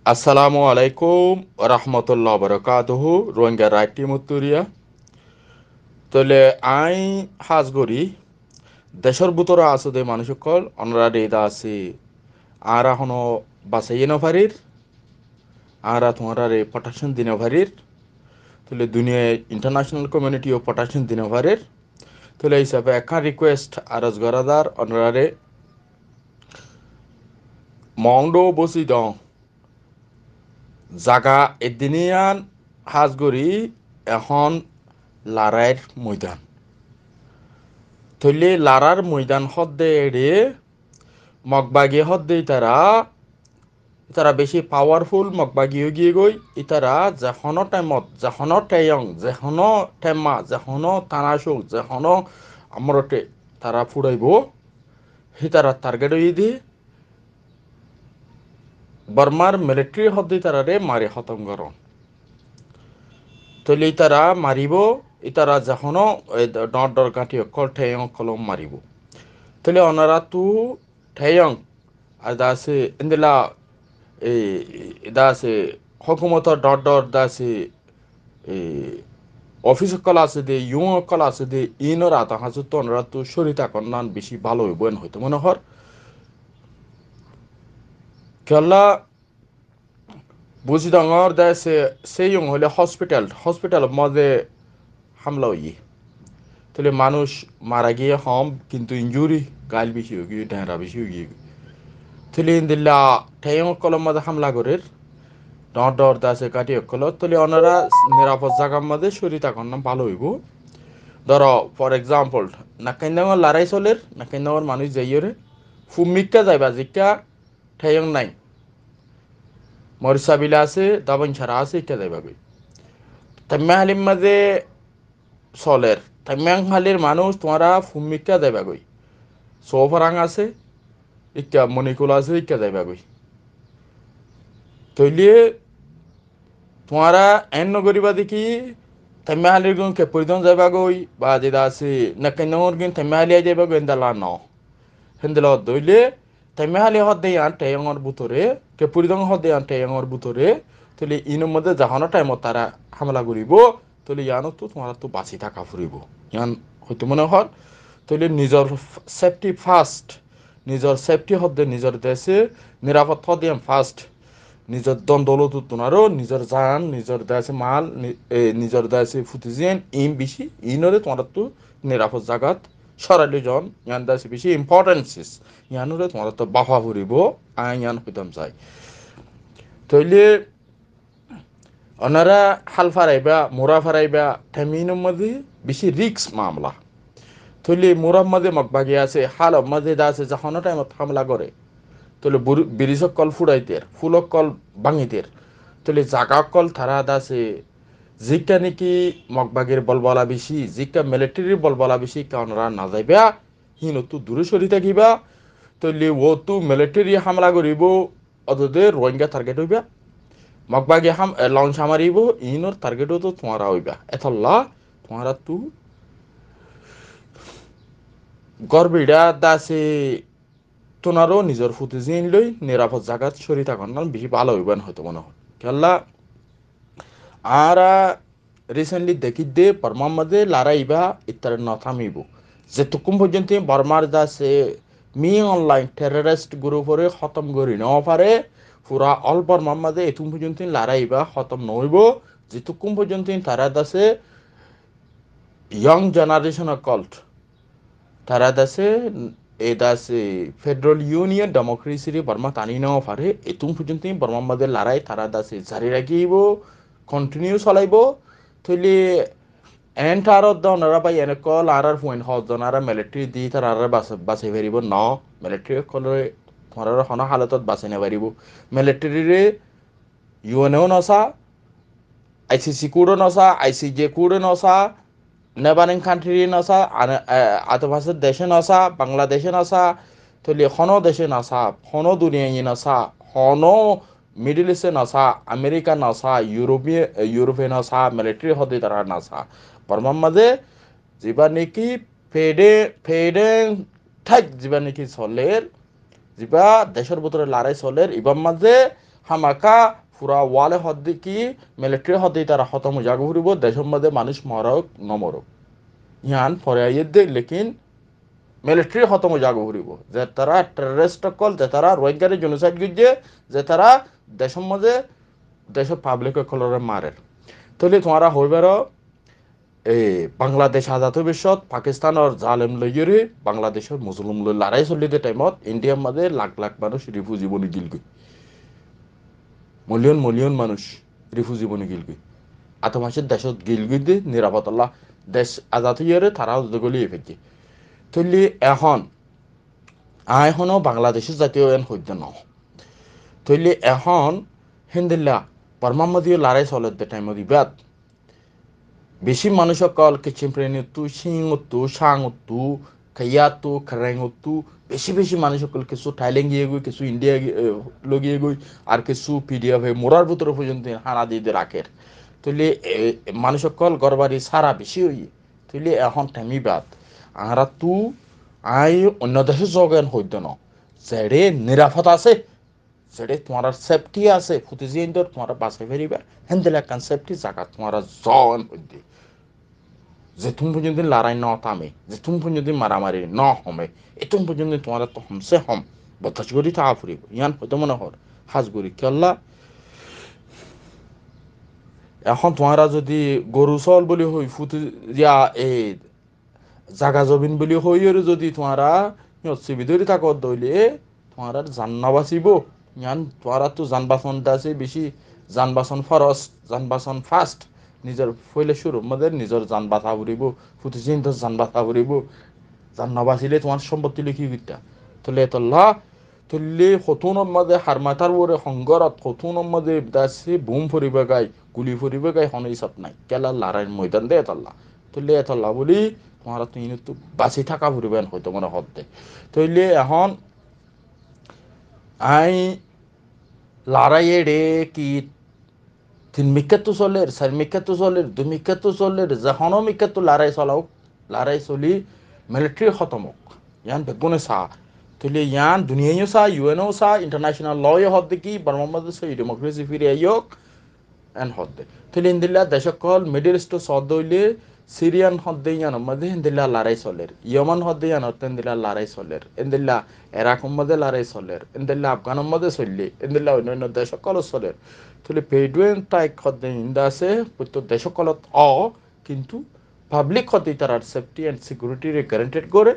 আসসালামু আলাইকুম রহমতুল্লাহ বরকাতুহু রোহিঙ্গা রাইটি মুতুরিয়া তলে আই হাজগরি দেশের ভিতরে আছে দে মানুষ সকল অনরা দেদা আছে আর এখনো বাঁচাইয়ে নভারির আর তোমার রে প্রোটেকশন দিনে ভারির তলে দুনিয়ায় ইন্টারন্যাশনাল কমিউনিটিও প্রোটেকশন দিনে ভারির তলে হিসাবে একা রিকোয়েস্ট আরজ গরাদার অনরা রে মংডো বসি দং জাগা এদিনিয়ান হাজগরি এখন লারাইর ময়দান থইলে লারার ময়দান হদ্দে এড়ে মগবাগি হদ্দে তারা ইতারা বেশি পাওয়ারফুল মগবাগিও গিয়ে গই ইতারা যেখনো টাইমত যেখনো টেয়ং যেখনো টেমা যেখনো তানাসুক যেখনো আমরতে তারা ফুরাইব হি তারা টার্গেট হয়ে দি বর্মার মিলিটারি হদ্দে তারারে মারি খতম করন তৈলে ইতারা মারিব ইতারা যেখনো ডর ডর গাঁটি অকল ঠেয়ং কলম মারিব তৈলে অনারা তু ঠেয়ং আর দাসে ইন্দিলা এই দাসে হকুমতর ডর ডর দাসে এই অফিস কল আছে দে ইউং কল আছে দে ইনর আতা হাজু তনরা তু সরিতা কন্যান বেশি ভালো হইব হয়তো মনে হর কেলা বুঝি ডাঙর দাসে সেই ইউং হলে হসপিটাল মধ্যে হামলা হইয়ে তাহলে মানুষ মারা গিয়ে হম কিন্তু ইঞ্জুরি গাইল বেশি হয়ে গিয়ে ঢেঁড়া বেশি হয়ে গিয়ে তাহলে ইন্দিল্লা ঠেয়ং কলম মধ্যে হামলা করে ডর ডর দাসে কাটি অকল তাহলে ওনারা নিরাপদ জায়গার মধ্যে শরীর তখন ভালো হইব ধরো ফর এক্সাম্পল নাকাইন্দাঙর লড়াই চলের নাকাইন্দাঙর মানুষ যাইয়রে ফুমিকা যাইবা জিকা ঠেয়ং নাই মরিসা বিলা আছে দাবন ছাড়া আছে ইকা যাইবা গই তাম্মা হালিম মাঝে চলের তাম্মা হালির মানুষ তোমরা ফুমিকা যাইবা গই সোফরাং আছে ইকা মনিকুল আছে ইকা যাইবা গই তৈলে তোমরা এন নগরিবা দেখি তেমাহালির গুণ কে পরিদন যাইবা গই বা যেটা আছে নাকাইনর গুণ তেমাহালিয়া যাইবা গই এন্দালা ন হেন্দেল দইলে তেমাহালি হদে আনতে এঙ্গর বুতরে কে পরিদন হদে আনতে এঙ্গর বুতরে তলে ইনোর মধ্যে যাহানো টাইমত তারা হামলা করিব তলে ইয়ানো তো তোমার তো বাঁচি থাকা ফুরিব ইয়ান হয়তো মনে হল তলে নিজর সেফটি ফার্স্ট নিজর সেফটি হদে নিজর দেশে নিরাপদ হদে ফার্স্ট নিজের দন দৌলত তোনারও নিজের জান নিজের দেশে মাল নিজের দেশে ফুটিজিয়েন ইম বেশি ইনরে তোমার তো নিরাপদ জাগাত সরালি জন ইয়ান দেশে বেশি ইম্পর্টেন্সিস ইয়ানরে তোমার তো বাহা ফুরিব আই ইয়ান হইতাম চাই তইলে ওনারা হাল ফারাইবা মোরা ফারাইবা ঠেমিনের মধ্যে বেশি রিক্স মামলা তইলে মোরার মধ্যে মগবাগি আছে হাল মধ্যে আছে যখন টাইমত হামলা করে তাহলে বিরিজক কল ফুড়াইতের ফুলক কল ভাঙিতের তাহলে জাগা কল থারা দাসে জিকা নাকি মগবাগের বলবলা বেশি জিকা মিলিটারির বলবলা বেশি কারণরা না যাইবা হিন তো দূরে সরি থাকিবা তাহলে ও তো মিলিটারি হামলা করিব অতদের রোহিঙ্গা টার্গেট হইবা মগবাগে লঞ্চ মারিব ইনর টার্গেটও তো তোমারা হইবা এতলা তোমারা তো গর্বিডা দাসে তোনারও নিজের ফুটে জিন লই নিরাপদ জায়গাত সরি থাকুন না বেশি ভালো হইবেন হয়তো মনে হয় কেলা আর রিসেন্টলি দেখি দে বর্মার মধ্যে লড়াইবা ইত্যার ন থামিব যেতক্ষণ পর্যন্ত বর্মার দাসে মি অনলাইন টেররিস্ট গ্রুপরে খতম করি ন পারে পুরা অল বর্মার মধ্যে এতক্ষণ পর্যন্ত লড়াইবা খতম নইব যেতক্ষণ পর্যন্ত তারা দাসে ইয়ং জেনারেশন কল্ট তারা দাসে এদাসে ফেডারেল ইউনিয়ন ডেমোক্রেসি বর্মা টানি নেওয়া পারে এতুম পর্যন্ত বর্মার মধ্যে লড়াই তারা দাসে জারি রাখিব কন্টিনিউ চলাইব থইলে এন্টারত দনারা পাই এনেকল আর পয়েন্ট হজ দনারা মিলিটারি দি তারা বাঁচাই পারিব ন মিলিটারি কলে তোমার হন হালতত বাঁচাই নাপারিব মিলিটারিরে ইউএনও নচা আইসিসি কোডও নচা আইসিজে কোডও নচা নেবারিং কান্ট্রি নচা আশেপাশের দেশে নচা বাংলাদেশে নচা তৈলে হনো দেশে নচা হনো দুনিয়ায় নচা হনো মিডল ইস্টে নচা আমেরিকা নচা ইউরোপে নচা মিলিটারি হদে তারা নচা বর্মার মাঝে যেবা নাকি ফেডে ঠাক যেবা নাকি চলের যেবা দেশের ভিতরে লড়াই চলের এবার মাঝে হামাকা পুরা ওয়ালে হদ্দি কি মিলিটারি হদ্দি তারা খতম জাগো ফুরিব দেশের মধ্যে মানুষ মরক নমরক ইয়ান পরে আইয়ে দে লেকিন মিলিটারি খতম জাগো ফুরিব যে তারা টেররিস্ট কল যে তারা রোহিঙ্গারে জেনোসাইড গিয়ে যে তারা দেশের মধ্যে দেশের পাবলিক কলরে মারে তাহলে তোমারা হইবার এই বাংলাদেশ আজাদ ভবিষ্যৎ পাকিস্তানের জালেম লইরে বাংলাদেশের মুসলিম লই লড়াই চলিতে টাইমত ইন্ডিয়ার মধ্যে লাখ লাখ মানুষ রিফিউজি বনি গিলগই মিলিয়ন মিলিয়ন মানুষ রিফিউজি বনি গিলগই আত মাসের দেশত গিলগই দে নিরাপত্তা দেশ আজাদ হইরে তারা গলিয়ে ফেকি তুলি এখন এখনও বাংলাদেশের জাতীয় এন হইতে ন তুলি এখন হিন্দিল্লা পরমামদীয় লড়াই চলে টাইম দিবাত বেশি মানুষ কল কিচিম প্রেণীতু সিংতু সাংতু খাইয়াতু খারাইতু বেশি বেশি মানুষ সকল কিছু থাইল্যান্ড গিয়ে গই কিছু ইন্ডিয়া লগিয়ে গই আর কিছু পিডিএফ হয়ে মোরার ভিতরে পর্যন্ত হানা দিয়ে রাখে তুইলে মানুষ সকল গরবারি সারা বেশি হইয়ে তুইলে এখন থেমি বাদ আহারা তু আই অন্য দেশে জগেন হইত ন যেড়ে নিরাপদ আছে যেড়ে তোমার সেফটি আছে ফুটিজিয়েন্টর তোমার বাসে ফেরিবা হেন্দেলা কান সেফটি জায়গা তোমার জন হইতে যে তুমি পর্যন্ত লড়াই ন থামে যে তুমি পর্যন্ত মারামারি ন হমে এতুম পর্যন্ত তোমার তো হমসে হম বদাস করি থাকা ফুরিব ইয়ান হয়তো মনে হর হাজ করি কেল্লা এখন তোমারা যদি গরু চল বলি হই ফুটি ইয়া এই জাগা জবিন বলি হইয়ের যদি তোমারা সিবিধরি থাকো দইলে তোমার জান না বাঁচিব ইয়ান তোমারা তো যান বাসন আছে বেশি যান বাসন ফরস যান বাসন ফাস্ট নিজের ফইলে শুরু মধ্যে নিজের যান বাঁচা ফুরিব ফুটি চিন্তা যান বাঁচা ফুরিব যান না বাঁচিলে তোমার সম্পত্তি লিখি গিতা তুলে তোল্লা তুললে হতুনের মধ্যে হারমাতার ওরে সংগরত হতুনের মধ্যে দাসে বুম ফুরিবে গাই গুলি ফুরিবে গাই হন হিসাব নাই কেলা লড়াইয়ের ময়দান দে এতল্লা তুললে এতল্লা বলি তোমারা তুই তো বাঁচি থাকা ফুরিবেন হয়তো মনে হতে তইলে এখন আই লড়াইয়ে রে কি 3 মিনিট চলের 4 মিনিট চলের 2 মিনিট চলের যখনও মিনিট লড়াই চলাও লড়াই চলি মিলিটারি খতম হোক ইয়ান বেগুনে চা তুলে ইয়ান দুনিয়াও চা ইউএনও চা ইন্টারন্যাশনাল লয়ে হদ দেখি বার্মামধ্যে সেই ডেমোক্রেসি ফিরে আইয়ক এন হদ্দে তুলে ইন্দিল্লা দেশকল মিডল ইস্ট সদ হইলে সিরিয়ান হদ্দে ইয়ান মধ্যে ইন্দিল্লা লড়াই চলের ইয়মান হদ্দে ইয়ান ইন্দিল্লা লড়াই চলের ইন্দিল্লা এরাক মধ্যে লড়াই চলের ইন্দিল্লা আফগান মধ্যে চললে ইন্দিল্লা অন্যান্য দেশকল চলের তুলে পেডুয়েন টাইক হদ্দে ইন্দা আছে প্রত্যেক দেশকলত কিন্তু পাবলিক হদ্দে তার সেফটি অ্যান্ড সিকিউরিটি গ্যারান্টেড করে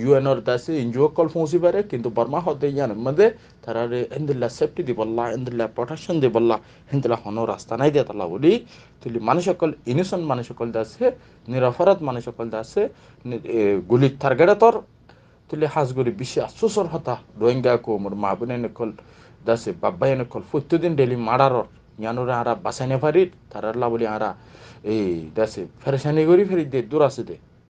ইউএনর দাসে এনজিও কল পৌঁছি পারে কিন্তু বর্মা হদ্দে ইয়ান মধ্যে তারা ইন্দিল্লা সেফটি দিবল্লা ইন্দিল্লা প্রোটেকশন দিবল্লা হিন্দুলা হনো রাস্তা নাই দিয়ে তালা বলি তুলি মানুষ সকল ইনোসেন্ট মানুষ সকল দাসে নিরপরাধ মানুষ সকল দাসে গুলির টার্গেটে তোর তুলি হাজগুড়ি বিশ্বে আশ্চর্যর হতা রোহিঙ্গা কো মোর মা বোনে নকল দাসে বাব্বাই নকল প্রত্যেকদিন ডেলি মারারর ইয়ানোরে আরা বাঁচাইনে পারি তারার বলি আরা এই দাসে ফেরেশানি করি ফেরি দে দূর আছে দে